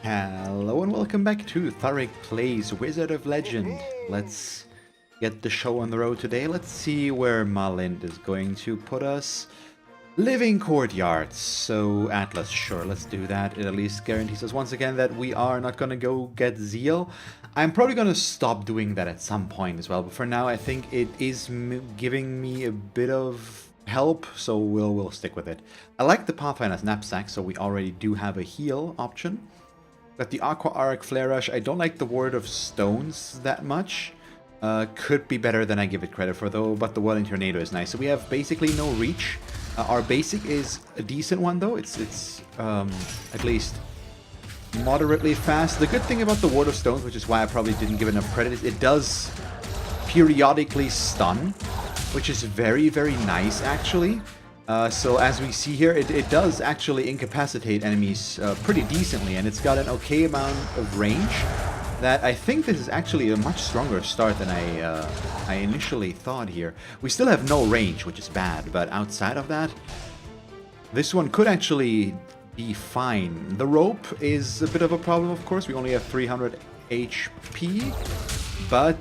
Hello and welcome back to Thalric Plays Wizard of Legend. Let's get the show on the road today. Let's see where Malind is going to put us. Living Courtyards. So Atlas, sure, let's do that. It at least guarantees us once again that we are not going to go get Zeal. I'm probably going to stop doing that at some point as well. But for now, I think it is giving me a bit of help, so we'll stick with it. I like the Pathfinder's Knapsack, so we already do have a heal option. Got the Aqua Arc Flare Rush. I don't like the Ward of Stones that much. Could be better than I give it credit for though, but the Whirling Tornado is nice. So we have basically no reach. Our basic is a decent one though. It's at least moderately fast. The good thing about the Ward of Stones, which is why I probably didn't give it enough credit, is it does periodically stun, which is very, very nice actually. So as we see here, it does actually incapacitate enemies pretty decently, and it's got an okay amount of range. That I think this is actually a much stronger start than I initially thought here. We still have no range, which is bad, but outside of that, this one could actually be fine. The rope is a bit of a problem, of course. We only have 300 HP, but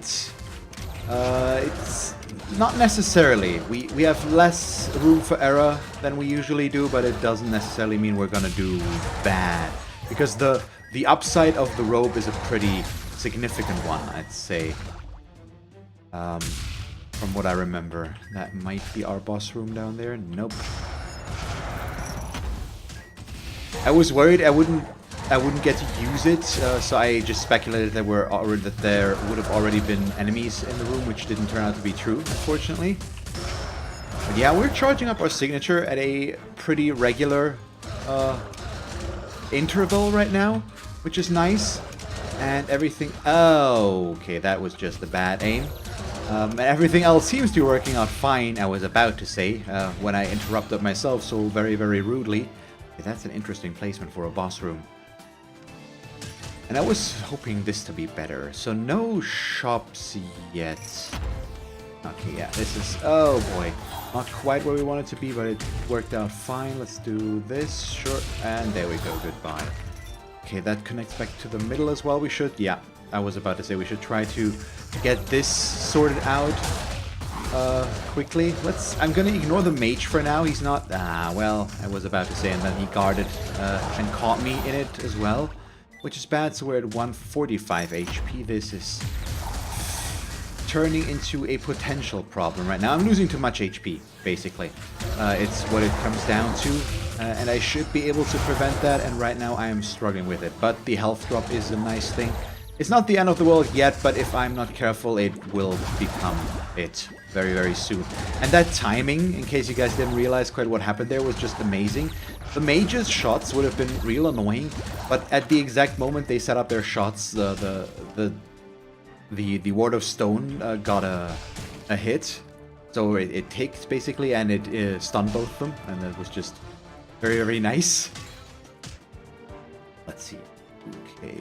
it's not necessarily. We have less room for error than we usually do, but it doesn't necessarily mean we're gonna do bad. Because the upside of the robe is a pretty significant one, I'd say. From what I remember. That might be our boss room down there. Nope. I was worried I wouldn't get to use it, so I just speculated that there would have already been enemies in the room, which didn't turn out to be true, unfortunately. But yeah, we're charging up our signature at a pretty regular interval right now, which is nice. And everything... Oh, okay, that was just a bad aim. And everything else seems to be working out fine, I was about to say, when I interrupted myself so very, very rudely. Okay, that's an interesting placement for a boss room. And I was hoping this to be better. So no shops yet. Okay, yeah, this is... Oh boy. Not quite where we want it to be, but it worked out fine. Let's do this. Sure. And there we go. Goodbye. Okay, that connects back to the middle as well. We should... Yeah, I was about to say we should try to get this sorted out quickly. I'm gonna ignore the mage for now. He's not... well, I was about to say, and then he guarded and caught me in it as well. Which is bad, so we're at 145 HP. This is turning into a potential problem right now. I'm losing too much HP, basically. It's what it comes down to, and I should be able to prevent that, and right now I am struggling with it. But the health drop is a nice thing. It's not the end of the world yet, but if I'm not careful, it will become it very, very soon. And that timing, in case you guys didn't realize quite what happened there, was just amazing. The mage's shots would have been real annoying, but at the exact moment they set up their shots, the Ward of Stone got a hit. So it takes basically, and it stunned both of them, and it was just very, very nice. Let's see. Okay.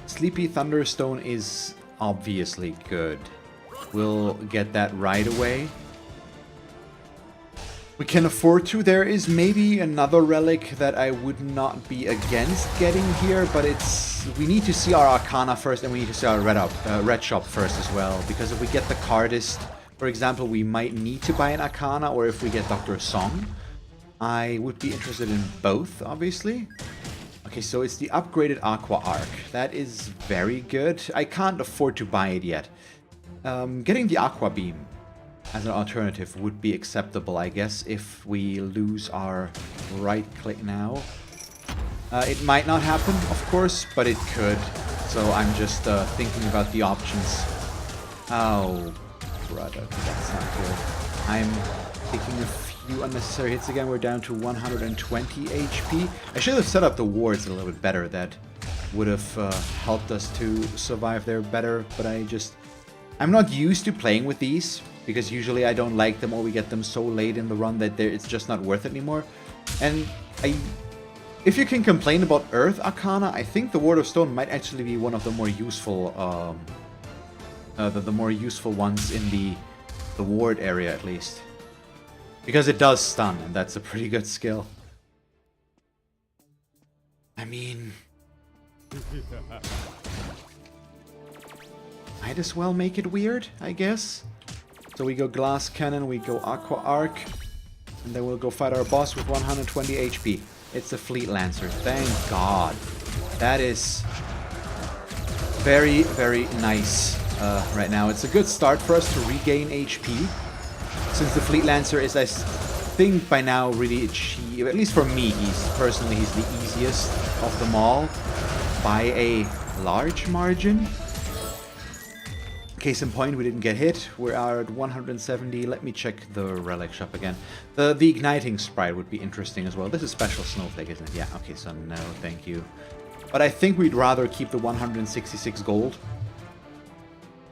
Sleepy Thunderstone is obviously good. We'll get that right away. We can afford to. There is maybe another relic that I would not be against getting here, but we need to see our Arcana first, and we need to see our red shop first as well. Because if we get the Cardist, for example, we might need to buy an Arcana, or if we get Dr. Song, I would be interested in both, obviously. Okay, so it's the upgraded Aqua Arc. That is very good. I can't afford to buy it yet. Getting the Aqua Beam as an alternative would be acceptable, I guess, if we lose our right click now. It might not happen, of course, but it could. So I'm just thinking about the options. Oh, brother, that's not good. I'm taking a few unnecessary hits again. We're down to 120 HP. I should have set up the wards a little bit better. That would have helped us to survive there better, but I'm not used to playing with these, because usually I don't like them, or we get them so late in the run that it's just not worth it anymore. And if you can complain about Earth Arcana, I think the Ward of Stone might actually be one of the more useful, the more useful ones in the ward area at least, because it does stun, and that's a pretty good skill. I mean, Might as well make it weird, I guess. So we go Glass Cannon, we go Aqua Arc, and then we'll go fight our boss with 120 HP. It's the Fleet Lancer, thank God. That is very, very nice right now. It's a good start for us to regain HP, since the Fleet Lancer is, I think by now, really cheap. At least for me, he's the easiest of them all by a large margin. Case in point, we didn't get hit. We are at 170. Let me check the relic shop again. The igniting sprite would be interesting as well. This is special snowflake, isn't it? Yeah, okay, so no, thank you. But I think we'd rather keep the 166 gold.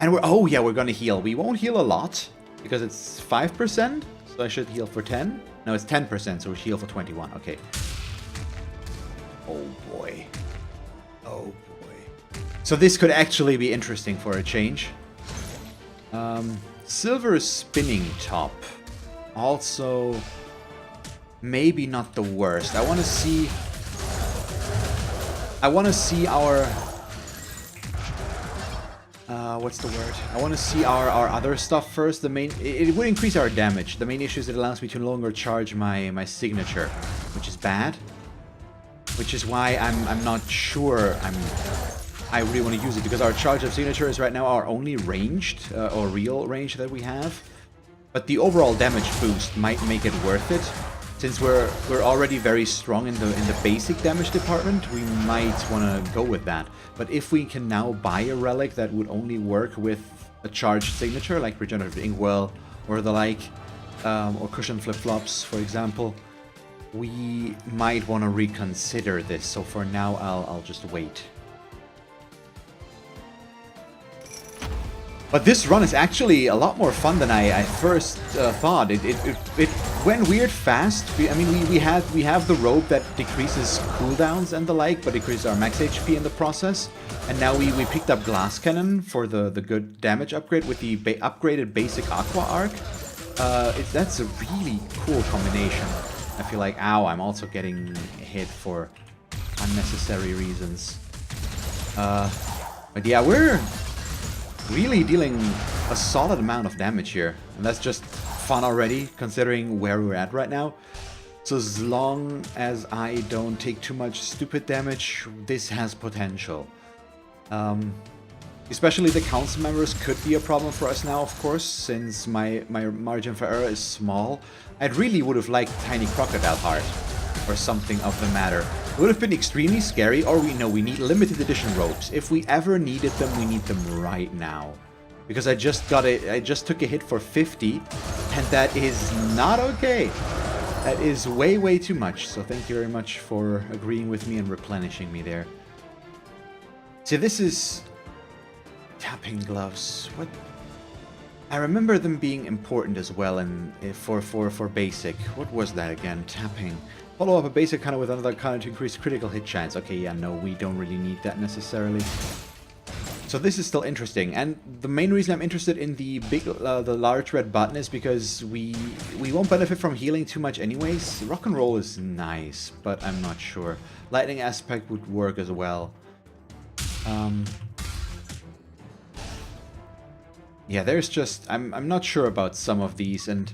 And oh yeah, we're gonna heal. We won't heal a lot, because it's 5%, so I should heal for 10. No, it's 10%, so we heal for 21, okay. Oh boy. Oh boy. So this could actually be interesting for a change. Silver spinning top. Also, maybe not the worst. I want to see our... what's the word? I want to see our other stuff first. It would increase our damage. The main issue is it allows me to no longer charge my signature, which is bad. Which is why I'm not sure I really want to use it, because our charge of signature is right now our only ranged or real range that we have. But the overall damage boost might make it worth it. Since we're already very strong in the basic damage department, we might want to go with that. But if we can now buy a relic that would only work with a charged signature, like Regenerative Inkwell or the like, or Cushion Flip-Flops, for example, we might want to reconsider this. So for now, I'll just wait. But this run is actually a lot more fun than I first thought. It went weird fast. I mean, we have the robe that decreases cooldowns and the like, but decreases our max HP in the process. And now we picked up Glass Cannon for the good damage upgrade with the upgraded basic Aqua Arc. That's a really cool combination. I feel like, ow, I'm also getting hit for unnecessary reasons. But yeah, we're really dealing a solid amount of damage here, and that's just fun already, considering where we're at right now. So as long as I don't take too much stupid damage, this has potential. Especially the council members could be a problem for us now, of course, since my margin for error is small. I really would have liked Tiny Crocodile Heart, or something of the matter. It would have been extremely scary, or we need limited edition ropes. If we ever needed them, we need them right now. Because I just took a hit for 50, and that is not okay. That is way, way too much. So thank you very much for agreeing with me and replenishing me there. See, this is tapping gloves. What? I remember them being important as well, and for basic. What was that again? Tapping. Follow up a basic counter with another counter to increase critical hit chance. Okay, yeah, no, we don't really need that necessarily. So this is still interesting, and the main reason I'm interested in the large red button is because we won't benefit from healing too much anyways. Rock and roll is nice, but I'm not sure. Lightning aspect would work as well. Yeah, there's just I'm not sure about some of these and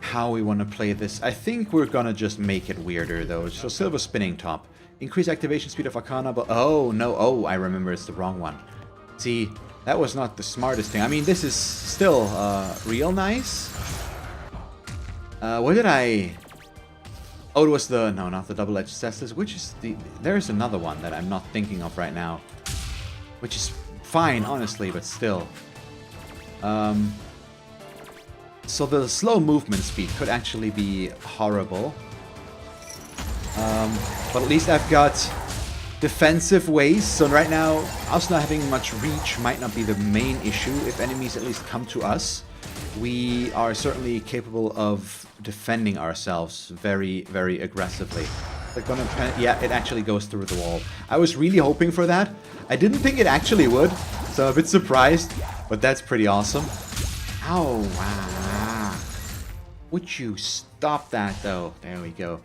how we want to play this. I think we're gonna just make it weirder though. So Silver Spinning Top. Increase activation speed of Arcana, but oh no, oh, I remember it's the wrong one. See, that was not the smartest thing. I mean, this is still real nice. What did I... Oh, it was the... No, not the double-edged cestus, which is the... There's another one that I'm not thinking of right now. Which is fine, honestly, but still. So the slow movement speed could actually be horrible. But at least I've got defensive ways, so right now us not having much reach might not be the main issue. If enemies at least come to us, we are certainly capable of defending ourselves very, very aggressively. They're gonna... Yeah, it actually goes through the wall. I was really hoping for that. I didn't think it actually would, so I'm a bit surprised, but that's pretty awesome. Ow, wow. Would you stop that, though? There we go.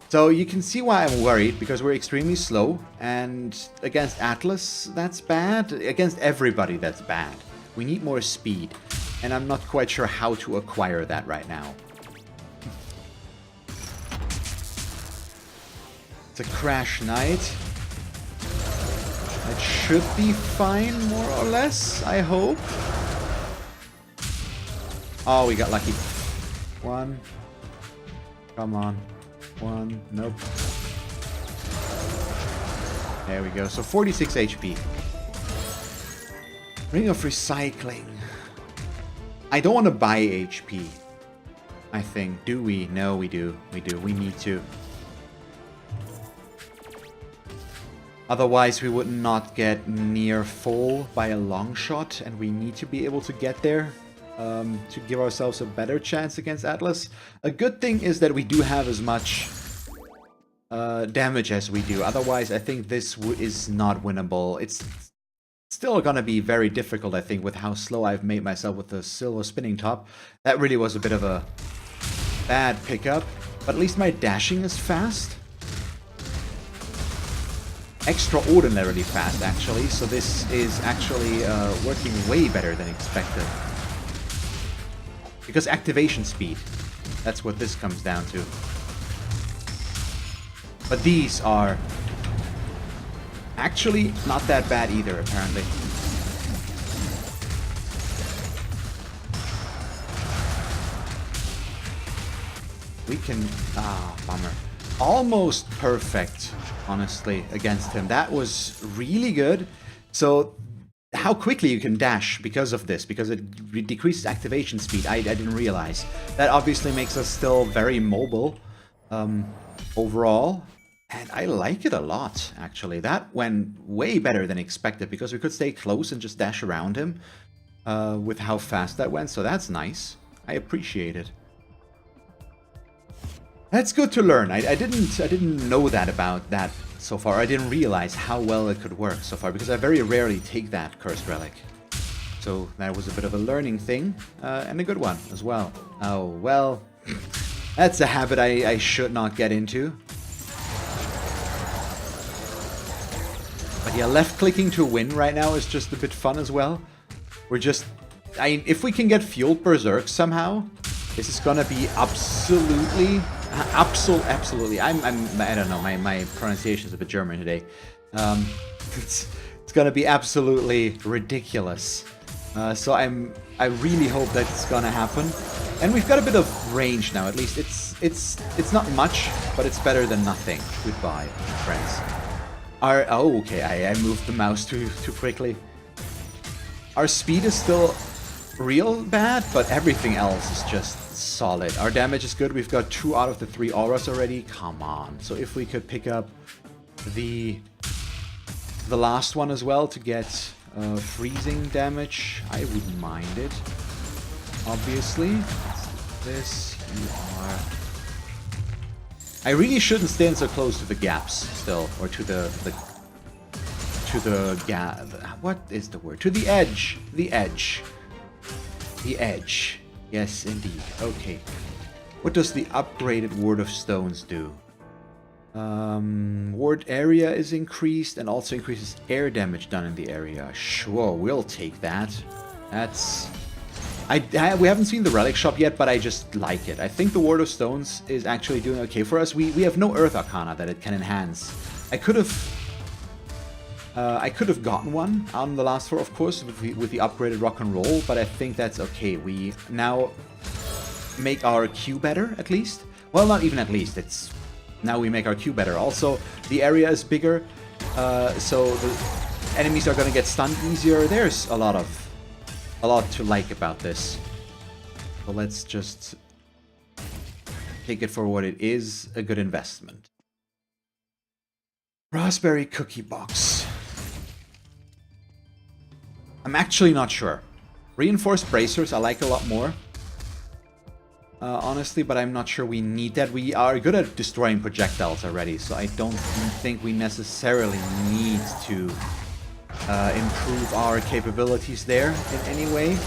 So you can see why I'm worried, because we're extremely slow, and against Atlas, that's bad. Against everybody, that's bad. We need more speed, and I'm not quite sure how to acquire that right now. It's a Crash Knight. That should be fine, more or less, I hope. Oh, we got lucky. One. Come on. One. Nope. There we go. So 46 HP. Ring of Recycling. I don't want to buy HP. I think. Do we? No, we do. We do. We need to. Otherwise, we would not get near full by a long shot, and we need to be able to get there to give ourselves a better chance against Atlas. A good thing is that we do have as much damage as we do. Otherwise, I think this is not winnable. It's still gonna be very difficult, I think, with how slow I've made myself with the silver spinning top. That really was a bit of a bad pickup, but at least my dashing is fast. Extraordinarily fast, actually, so this is actually working way better than expected. Because activation speed, that's what this comes down to. But these are actually not that bad either, apparently. We can... ah, bummer. Almost perfect, honestly, against him. That was really good. So, how quickly you can dash because of this, because it decreases activation speed, I didn't realize. That obviously makes us still very mobile overall. And I like it a lot, actually. That went way better than expected, because we could stay close and just dash around him with how fast that went. So that's nice. I appreciate it. That's good to learn. I didn't know that about that so far. I didn't realize how well it could work so far, because I very rarely take that Cursed Relic. So that was a bit of a learning thing, and a good one as well. Oh, well, that's a habit I should not get into. But yeah, left-clicking to win right now is just a bit fun as well. We're just... if we can get Fueled Berserk somehow, this is gonna be absolutely... Absolutely. I don't know. My pronunciation is a bit German today. It's gonna be absolutely ridiculous. So I really hope that's gonna happen. And we've got a bit of range now. At least it's not much, but it's better than nothing. Goodbye, friends. Oh, okay. I moved the mouse too quickly. Our speed is still real bad, but everything else is just solid. Our damage is good. We've got 2 out of the 3 auras already. Come on. So if we could pick up the last one as well to get freezing damage, I wouldn't mind it. Obviously. This you are. I really shouldn't stand so close to the gaps still, or to the gap. What is the word? To the edge. The edge. The edge. Yes, indeed. Okay. What does the upgraded Ward of Stones do? Ward area is increased and also increases air damage done in the area. Sure, we'll take that. That's... we haven't seen the relic shop yet, but I just like it. I think the Ward of Stones is actually doing okay for us. We have no Earth Arcana that it can enhance. I could have gotten one on the last floor, of course, with the upgraded Rock and Roll, but I think that's okay. We now make our Q better, at least. Well, not even at least. It's now we make our Q better. Also, the area is bigger, so the enemies are going to get stunned easier. There's a lot to like about this. So let's just take it for what it is, a good investment. Raspberry cookie box. I'm actually not sure. Reinforced bracers I like a lot more. Honestly, but I'm not sure we need that. We are good at destroying projectiles already, so I don't think we necessarily need to improve our capabilities there in any way.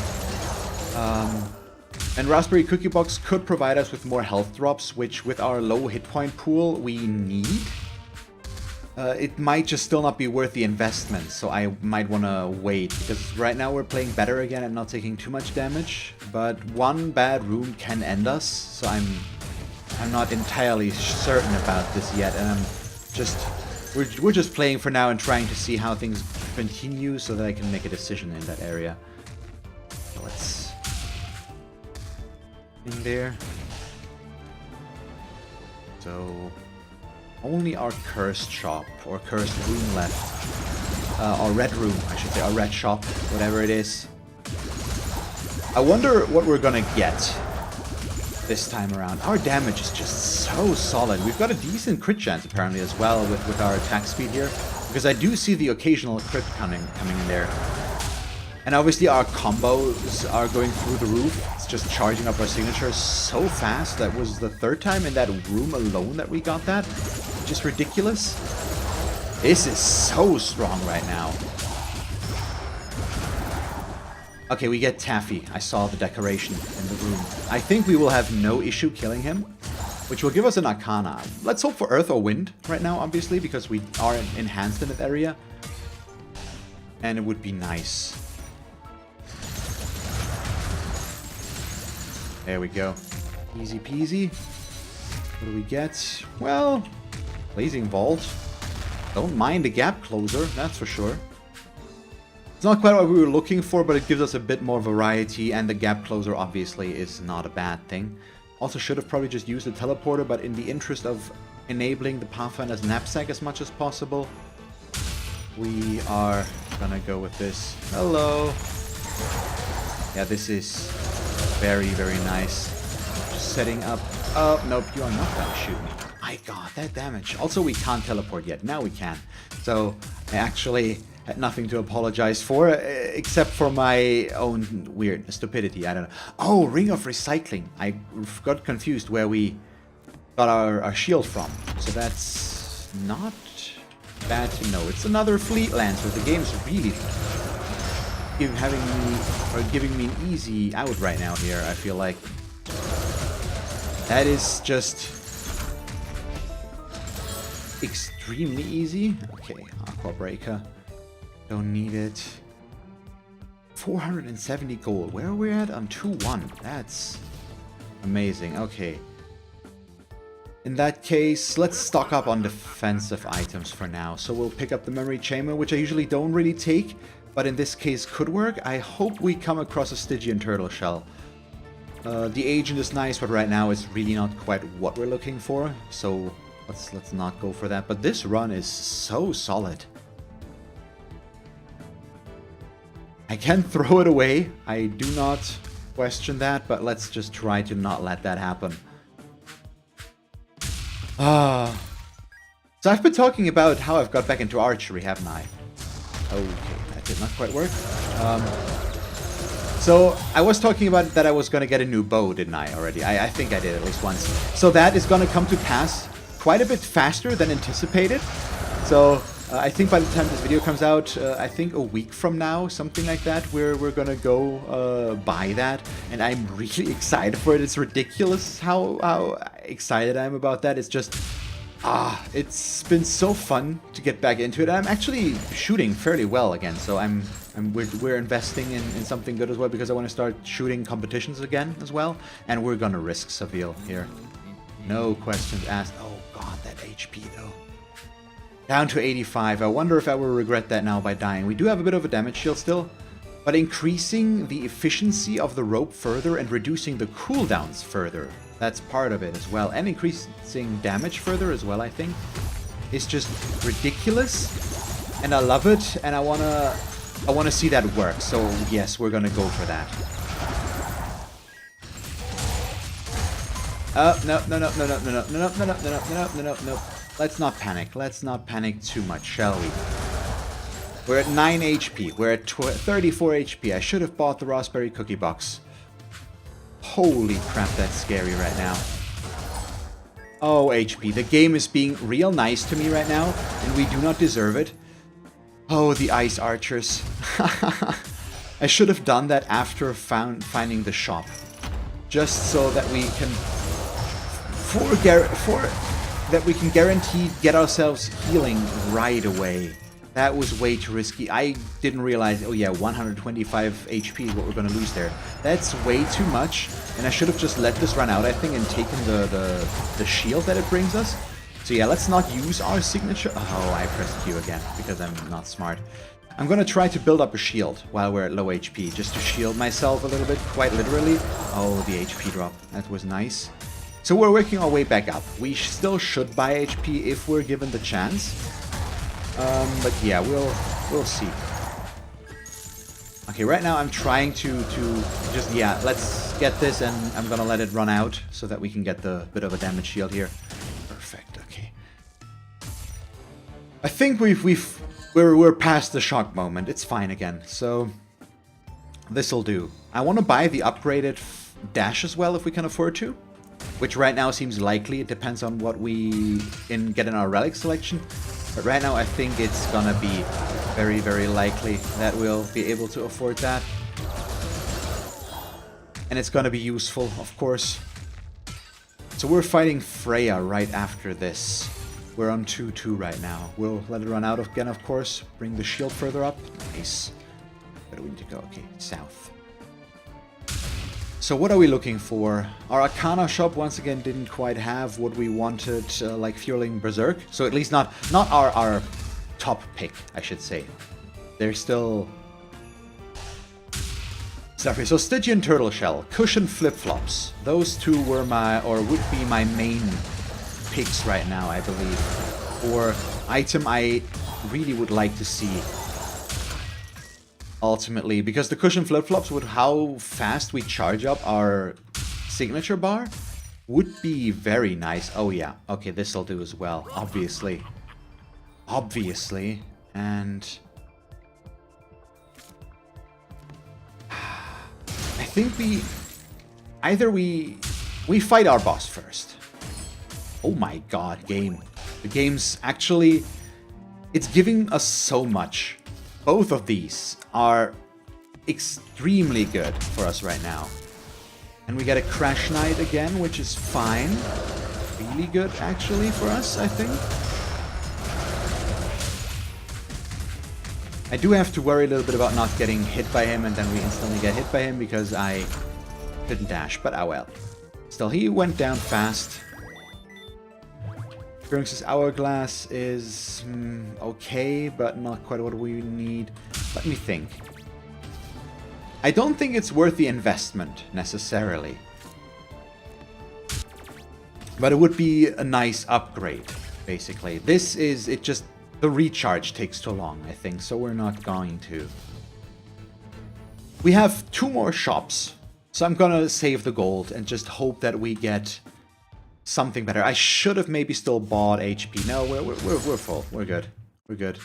And Raspberry Cookie Box could provide us with more health drops, which with our low hit point pool we need. It might just still not be worth the investment, so I might want to wait, because right now we're playing better again and not taking too much damage, but one bad rune can end us, so I'm not entirely certain about this yet, and we're just playing for now and trying to see how things continue so that I can make a decision in that area. So let's in there. So only our cursed shop or cursed room left. Our red room, I should say, our red shop, whatever it is. I wonder what we're gonna get this time around. Our damage is just so solid. We've got a decent crit chance apparently as well with our attack speed here, because I do see the occasional crit coming in there. And obviously our combos are going through the roof. It's just charging up our signatures so fast. That was the third time in that room alone that we got that. Just ridiculous. This is so strong right now. Okay, we get Taffy. I saw the decoration in the room. I think we will have no issue killing him, which will give us an Arcana. Let's hope for Earth or Wind right now, obviously, because we are enhanced in that area. And it would be nice. There we go. Easy peasy. What do we get? Well, Blazing Vault. Don't mind the gap closer, that's for sure. It's not quite what we were looking for, but it gives us a bit more variety, and the gap closer obviously is not a bad thing. Also should have probably just used the teleporter, but in the interest of enabling the Pathfinder's knapsack as much as possible, we are gonna go with this. Hello! Yeah, this is very, very nice. Just setting up... Oh, nope, you are not gonna shoot me. My god, that damage. Also, we can't teleport yet. Now we can. So, I actually had nothing to apologize for, except for my own weird stupidity. I don't know. Oh, Ring of Recycling. I got confused where we got our shield from. So that's not bad to know. It's another Fleet Lancer. The game's really giving me an easy out right now here, I feel like. That is just extremely easy. Okay, Aqua Breaker. Don't need it. 470 gold. Where are we at? On 2-1. That's amazing. Okay. In that case, let's stock up on defensive items for now. So we'll pick up the Memory Chamber, which I usually don't really take, but in this case could work. I hope we come across a Stygian Turtle Shell. The Agent is nice, but right now it's really not quite what we're looking for. So let's not go for that. But this run is so solid. I can throw it away. I do not question that, but let's just try to not let that happen. So I've been talking about how I've got back into archery, haven't I? Okay, that did not quite work. So I was talking about that I was going to get a new bow, didn't I already? I think I did at least once. So that is going to come to pass quite a bit faster than anticipated. So I think by the time this video comes out, I think a week from now, something like that, we're gonna go buy that, and I'm really excited for it. It's ridiculous how excited I am about that. It's just, it's been so fun to get back into it. I'm actually shooting fairly well again, so we're investing in something good as well, because I want to start shooting competitions again as well, and we're gonna risk Seville here. No questions asked. Oh god, that HP though. Down to 85. I wonder if I will regret that now by dying. We do have a bit of a damage shield still, but increasing the efficiency of the rope further and reducing the cooldowns further, that's part of it as well. And increasing damage further as well, I think, is just ridiculous. And I love it, and I wanna see that work. So yes, we're gonna go for that. No. Let's not panic. Let's not panic too much, shall we? We're at 9 HP. We're at 34 HP. I should have bought the Raspberry Cookie Box. Holy crap, that's scary right now. Oh, HP. The game is being real nice to me right now, and we do not deserve it. Oh, the Ice Archers. I should have done that after finding the shop. just so that we can that we can guarantee get ourselves healing right away. That was way too risky. I didn't realize, oh yeah, 125 HP is what we're going to lose there. That's way too much, and I should have just let this run out, I think, and taken the shield that it brings us. So yeah, let's not use our signature. Oh, I pressed Q again, because I'm not smart. I'm going to try to build up a shield while we're at low HP, just to shield myself a little bit, quite literally. Oh, the HP drop. That was nice. So we're working our way back up. We still should buy HP if we're given the chance. But yeah, we'll see. Okay, right now I'm trying to just, yeah, let's get this, and I'm gonna let it run out so that we can get the bit of a damage shield here. Perfect. Okay. I think we're past the shock moment. It's fine again. So this'll do. I want to buy the upgraded dash as well if we can afford to, which right now seems likely. It depends on what we get in our relic selection. But right now I think it's gonna be very, very likely that we'll be able to afford that. And it's gonna be useful, of course. So we're fighting Freya right after this. We're on 2-2 right now. We'll let it run out again, of course. Bring the shield further up. Nice. Where do we need to go? Okay, south. So what are we looking for? Our Arcana shop once again didn't quite have what we wanted, like Fueling Berserk. So at least not our top pick, I should say. They're still... Sorry, so Stygian Turtle Shell, Cushion Flip-Flops. Those two were would be my main picks right now, I believe. Or item I really would like to see. Ultimately, because the cushion flip-flops with how fast we charge up our signature bar would be very nice. Oh yeah, okay, this'll do as well, obviously. Obviously, and... I think we fight our boss first. Oh my god, game. The game's actually... It's giving us so much. Both of these are extremely good for us right now. And we get a Crash Knight again, which is fine. Really good, actually, for us, I think. I do have to worry a little bit about not getting hit by him, and then we instantly get hit by him because I didn't dash, but oh well. Still, he went down fast. Gurunx's Hourglass is okay, but not quite what we need. Let me think. I don't think it's worth the investment, necessarily. But it would be a nice upgrade, basically. This is, it just, the recharge takes too long, I think, so we're not going to. We have 2 more shops, so I'm gonna save the gold and just hope that we get something better. I should have maybe still bought HP. No, we're full. We're good. We're good.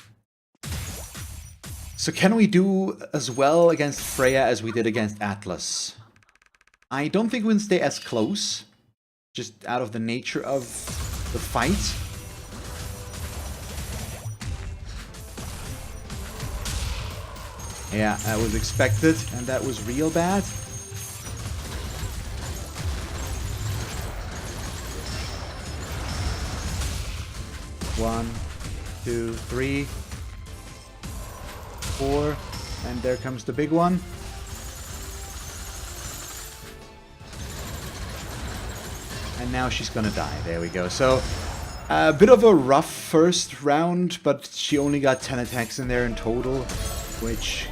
So can we do as well against Freya as we did against Atlas? I don't think we can stay as close, just out of the nature of the fight. Yeah, that was expected, and that was real bad. One, 2, 3, 4, and there comes the big one. And now she's gonna die. There we go. So, a bit of a rough first round, but she only got 10 attacks in there in total, which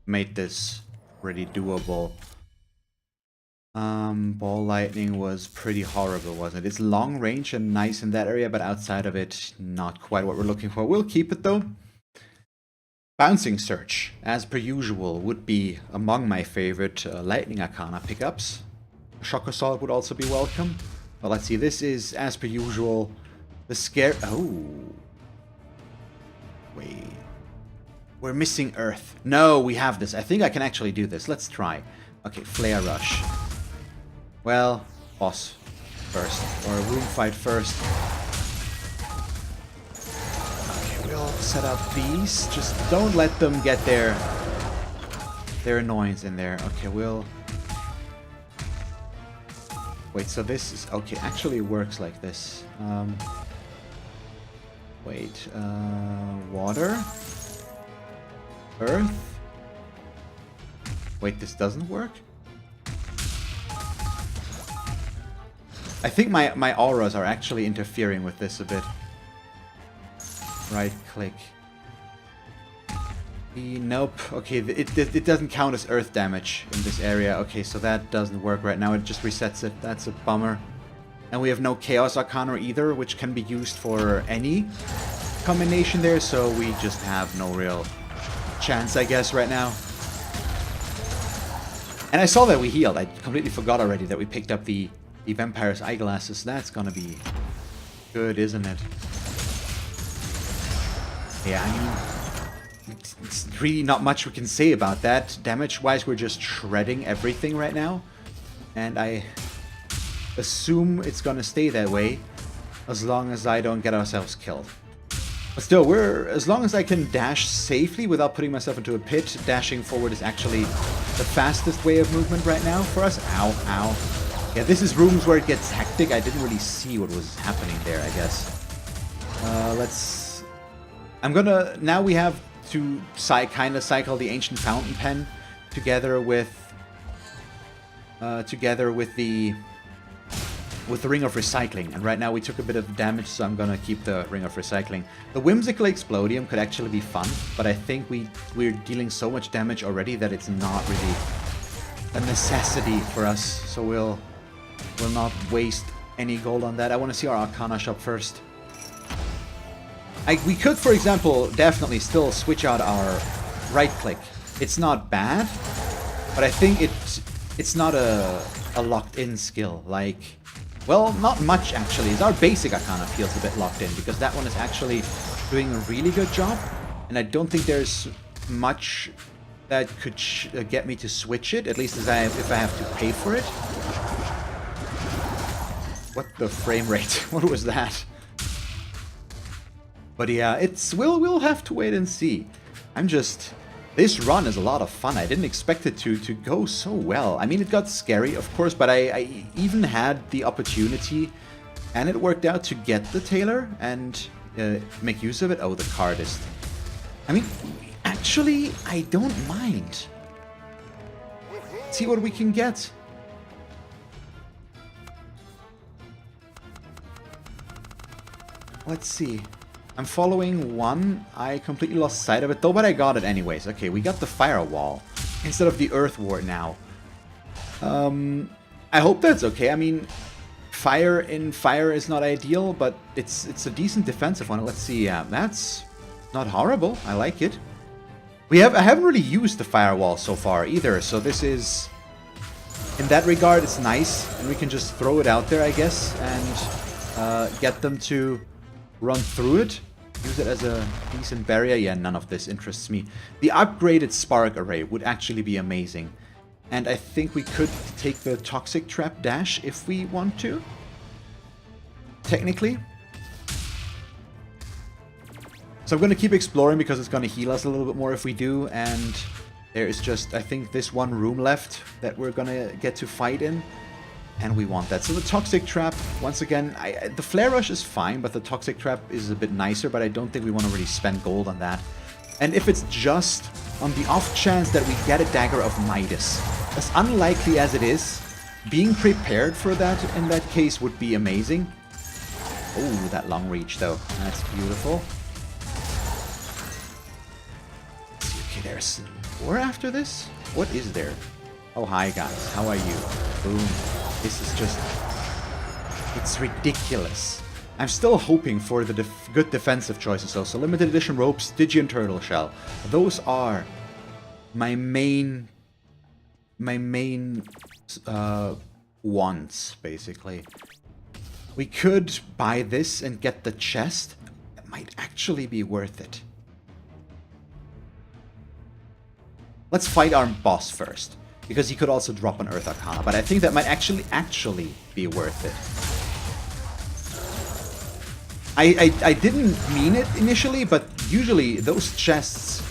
made this pretty doable. Ball lightning was pretty horrible, wasn't it? It's long range and nice in that area, but outside of it, not quite what we're looking for. We'll keep it though. Bouncing Search, as per usual, would be among my favorite Lightning Arcana pickups. Shock Assault would also be welcome. But let's see, this is, as per usual, the scare... Oh. Wait. We're missing Earth. No, we have this. I think I can actually do this. Let's try. Okay, Flare Rush. Well, boss first, or room fight first. Okay, we'll set up these. Just don't let them get their annoyance in there. Okay, we'll Wait, so this is... Okay, actually it works like this. Wait, water? Earth? Wait, this doesn't work? I think my auras are actually interfering with this a bit. Right click. Nope. Okay, it doesn't count as earth damage in this area. Okay, so that doesn't work right now. It just resets it. That's a bummer. And we have no Chaos Arcana either, which can be used for any combination there. So we just have no real chance, I guess, right now. And I saw that we healed. I completely forgot already that we picked up the Vampire's Eyeglasses. That's gonna be good, isn't it? Yeah, I mean, it's really not much we can say about that. Damage-wise, we're just shredding everything right now. And I assume it's gonna stay that way as long as I don't get ourselves killed. But still, as long as I can dash safely without putting myself into a pit, dashing forward is actually the fastest way of movement right now for us. Ow, ow. Yeah, this is rooms where it gets hectic. I didn't really see what was happening there, I guess. I'm gonna... Now we have to kind of cycle the Ancient Fountain Pen together with the Ring of Recycling. And right now we took a bit of damage, so I'm gonna keep the Ring of Recycling. The Whimsical Explodium could actually be fun, but I think we're dealing so much damage already that it's not really a necessity for us. So we'll not waste any gold on that. I want to see our Arcana shop first. We could, for example, definitely still switch out our right click. It's not bad, but I think it's not a locked-in skill. Like, well, not much actually. Our basic Arcana feels a bit locked in because that one is actually doing a really good job, and I don't think there's much that could get me to switch it, at least if I have to pay for it. What the frame rate? What was that? But yeah, we'll have to wait and see. This run is a lot of fun. I didn't expect it to go so well. I mean, it got scary, of course, but I even had the opportunity, and it worked out to get the Tailor and make use of it. Oh, the cardist. I mean, actually, I don't mind. Let's see what we can get. Let's see. I'm following one. I completely lost sight of it though, but I got it anyways. Okay, we got the Firewall instead of the Earth Ward now. I hope that's okay. I mean, fire is not ideal, but it's a decent defensive one. Let's see. Yeah, that's not horrible. I like it. I haven't really used the Firewall so far either, so this is, in that regard, it's nice, and we can just throw it out there, I guess, and get them to run through it. Use it as a decent barrier. Yeah, none of this interests me. The upgraded Spark Array would actually be amazing. And I think we could take the Toxic Trap dash if we want to. Technically. So I'm going to keep exploring because it's going to heal us a little bit more if we do. And there is just, I think, this one room left that we're going to get to fight in. And we want that. So the Toxic Trap, once again, the Flare Rush is fine, but the Toxic Trap is a bit nicer, but I don't think we want to really spend gold on that. And if it's just on the off chance that we get a Dagger of Midas, as unlikely as it is, being prepared for that in that case would be amazing. Oh, that long reach though. That's beautiful. Let's see, okay, there's more after this? What is there? Oh, hi guys. How are you? Boom. This is just... It's ridiculous. I'm still hoping for the good defensive choices though. So limited edition ropes, Stygian turtle shell. Those are my main wants, basically. We could buy this and get the chest. It might actually be worth it. Let's fight our boss first, because he could also drop an Earth Arcana, but I think that might actually be worth it. I didn't mean it initially, but usually those chests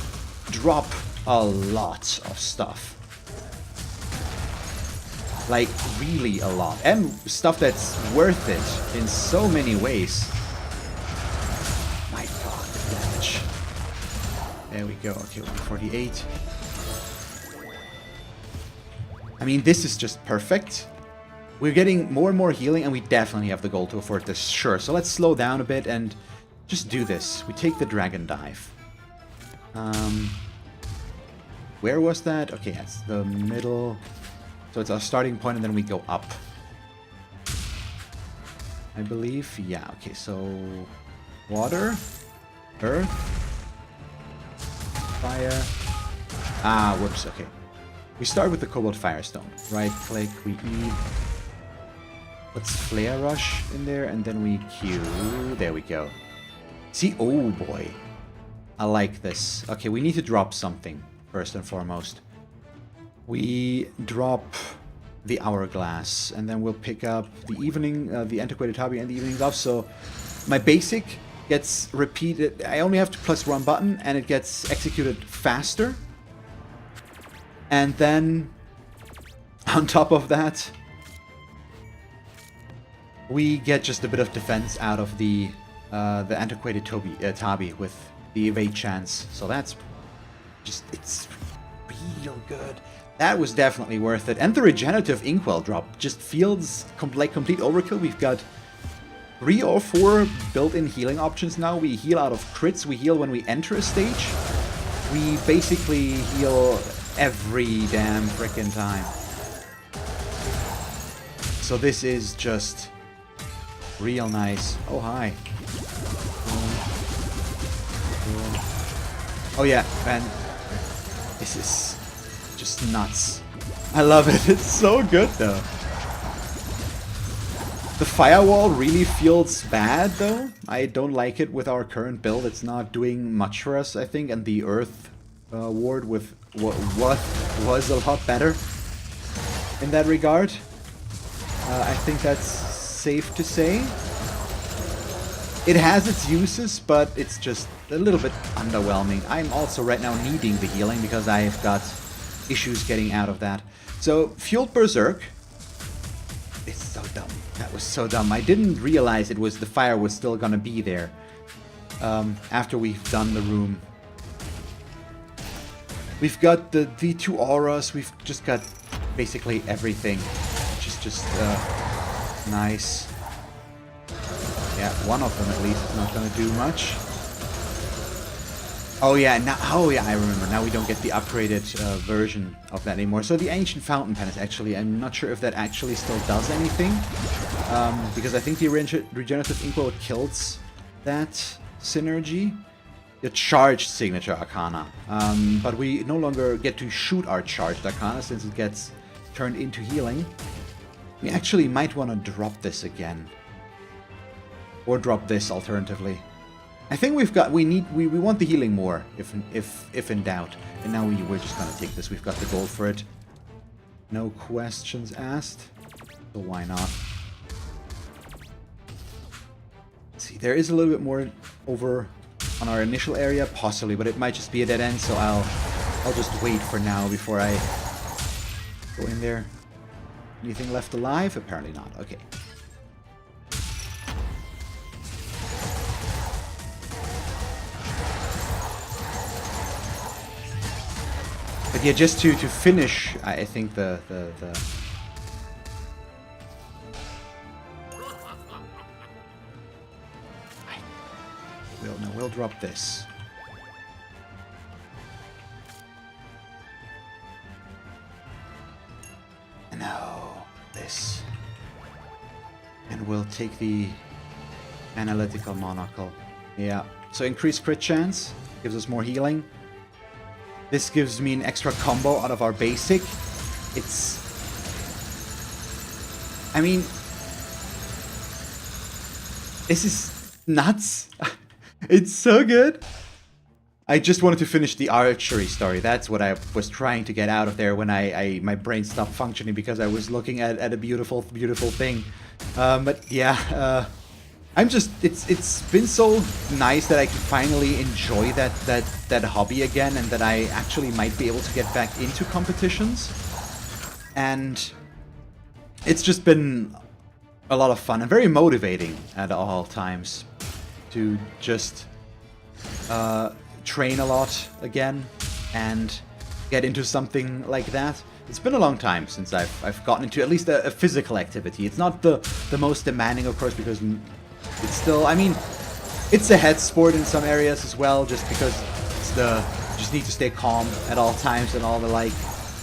drop a lot of stuff. Like, really a lot. And stuff that's worth it in so many ways. My god, the damage. There we go. Okay, 148. I mean, this is just perfect. We're getting more and more healing, and we definitely have the gold to afford this, sure. So let's slow down a bit and just do this. We take the dragon dive. Where was that? Okay, that's the middle. So it's our starting point, and then we go up. I believe. Yeah, okay, so water, earth, fire. Ah, whoops, okay. We start with the cobalt firestone. Right click, we eat. Let's flare rush in there, and then we Q. There we go. See, oh boy. I like this. Okay, we need to drop something first and foremost. We drop the hourglass, and then we'll pick up the evening, the antiquated hobby and the evening gloves. So my basic gets repeated. I only have to plus one button, and it gets executed faster. And then on top of that, we get just a bit of defense out of the antiquated tabi with the evade chance. So that's just, it's real good. That was definitely worth it. And the regenerative inkwell drop just feels like complete overkill. We've got 3 or 4 built-in healing options now. We heal out of crits. We heal when we enter a stage. We basically heal every damn frickin' time. So this is just real nice. Oh, hi. Oh yeah, and this is just nuts. I love it. It's so good though. The firewall really feels bad though. I don't like it with our current build. It's not doing much for us, I think. And the earth ward with what was a lot better in that regard. I think that's safe to say. It has its uses, but it's just a little bit underwhelming. I'm also right now needing the healing because I've got issues getting out of that. So, Fueled Berserk. It's so dumb. That was so dumb. I didn't realize it was the fire was still gonna be there after we've done the room. We've got the 2 auras. We've just got basically everything, which is just nice. Yeah, one of them at least is not gonna do much. Oh yeah, now, oh yeah, I remember. Now we don't get the upgraded version of that anymore. So the Ancient Fountain Pen is actually, I'm not sure if that actually still does anything. Because I think the Regenerative Inkwell kills that synergy. The Charged Signature Arcana. But we no longer get to shoot our Charged Arcana since it gets turned into healing. We actually might want to drop this again. Or drop this alternatively. I think we want the healing more if in doubt. And now we're just gonna take this. We've got the gold for it. No questions asked. So why not? Let's see, there is a little bit more over on our initial area, possibly, but it might just be a dead end, so I'll just wait for now before I go in there. Anything left alive? Apparently not. Okay. But yeah, just to finish, I think the we'll drop this. No, this. And we'll take the analytical monocle. Yeah. So increased crit chance gives us more healing. This gives me an extra combo out of our basic. It's... I mean... This is nuts. It's so good. I just wanted to finish the archery story. That's what I was trying to get out of there when my brain stopped functioning because I was looking at a beautiful, beautiful thing. But yeah, I'm just, it's been so nice that I can finally enjoy that hobby again, and that I actually might be able to get back into competitions. And it's just been a lot of fun and very motivating at all times to just train a lot again and get into something like that. It's been a long time since I've gotten into at least a physical activity. It's not the most demanding, of course, because it's still, I mean, it's a head sport in some areas as well, just because it's you just need to stay calm at all times and all the like.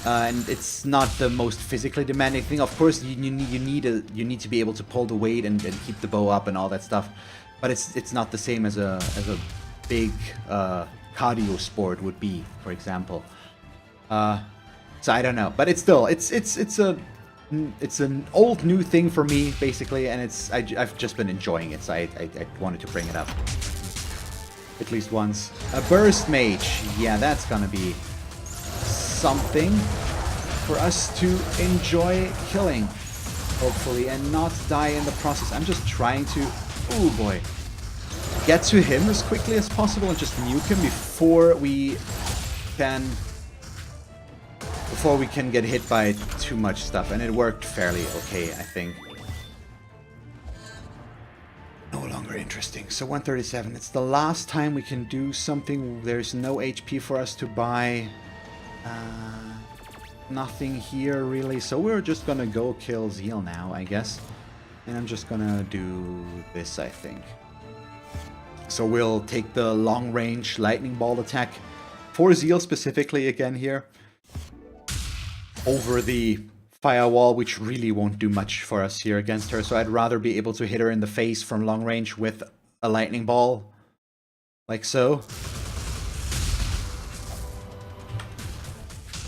And it's not the most physically demanding thing. Of course, you need to be able to pull the weight and keep the bow up and all that stuff. But it's not the same as a big cardio sport would be, for example. So I don't know, but it's still it's an old new thing for me basically, and I've just been enjoying it. So I wanted to bring it up at least once. A burst mage, yeah, that's gonna be something for us to enjoy killing, hopefully, and not die in the process. I'm just trying to, oh boy, get to him as quickly as possible and just nuke him before we can get hit by too much stuff, and it worked fairly okay, I think. No longer interesting. So 137, it's the last time we can do something. There's no HP for us to buy. Nothing here really, so we're just gonna go kill Zeal now, I guess. And I'm just gonna do this, I think. So we'll take the long range lightning ball attack for Zeal specifically again here over the firewall, which really won't do much for us here against her. So I'd rather be able to hit her in the face from long range with a lightning ball, like so.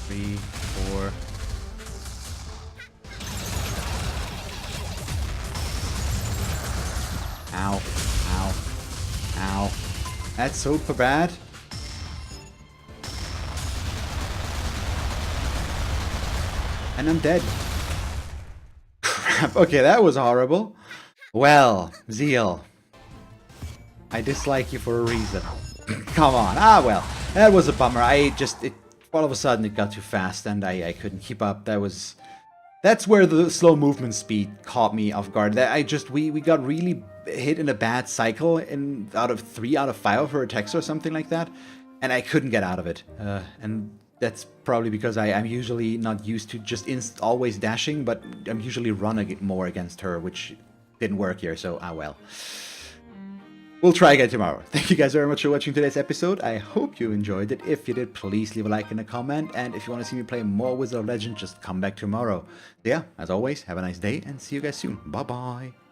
3, 4. Ow, ow, ow. That's so bad. And I'm dead. Crap, okay, that was horrible. Well, Zeal, I dislike you for a reason. Come on, well, that was a bummer. All of a sudden it got too fast and I couldn't keep up. That's where the slow movement speed caught me off guard. We got really hit in a bad cycle out of 3 out of 5 of her attacks or something like that, and I couldn't get out of it. And that's probably because I'm usually not used to just always dashing, but I'm usually running more against her, which didn't work here, so well. We'll try again tomorrow. Thank you guys very much for watching today's episode. I hope you enjoyed it. If you did, please leave a like and a comment. And if you want to see me play more Wizard of Legend, just come back tomorrow. So yeah, as always, have a nice day and see you guys soon. Bye-bye.